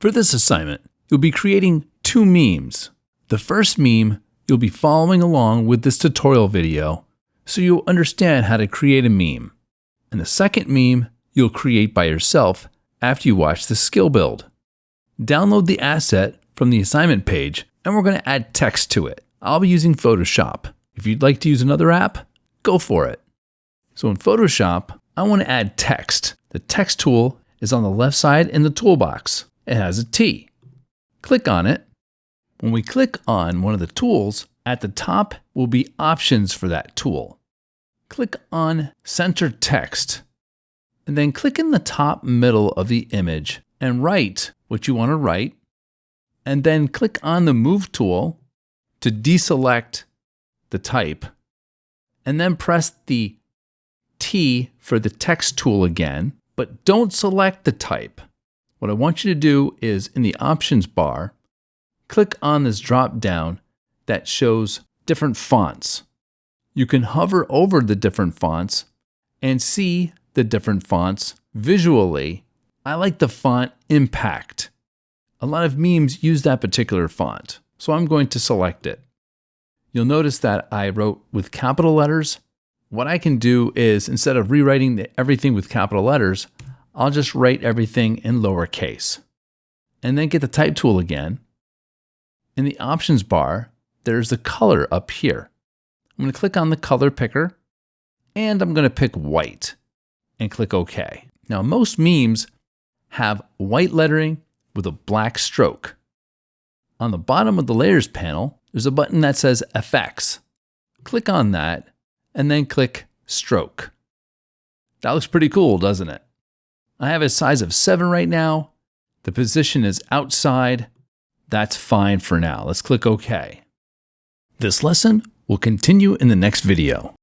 For this assignment, you'll be creating two memes. The first meme, you'll be following along with this tutorial video so you'll understand how to create a meme. And the second meme, you'll create by yourself after you watch the skill build. Download the asset from the assignment page and we're going to add text to it. I'll be using Photoshop. If you'd like to use another app, go for it. So in Photoshop, I want to add text. The text tool is on the left side in the toolbox. It has a T. Click on it. When we click on one of the tools, at the top will be options for that tool. Click on Center Text, and then click in the top middle of the image and write what you want to write, and then click on the Move tool to deselect the type, and then press the T for the text tool again, but don't select the type. What I want you to do is in the options bar, click on this drop down that shows different fonts. You can hover over the different fonts and see the different fonts visually. I like the font Impact. A lot of memes use that particular font, so I'm going to select it. You'll notice that I wrote with capital letters. What I can do is, instead of rewriting everything with capital letters, I'll just write everything in lowercase. And then get the type tool again. In the options bar, there's the color up here. I'm going to click on the color picker, and I'm going to pick white, and click OK. Now, most memes have white lettering with a black stroke. On the bottom of the Layers panel, there's a button that says Effects. Click on that, and then click Stroke. That looks pretty cool, doesn't it? I have a size of 7 right now. The position is outside. That's fine for now. Let's click OK. This lesson will continue in the next video.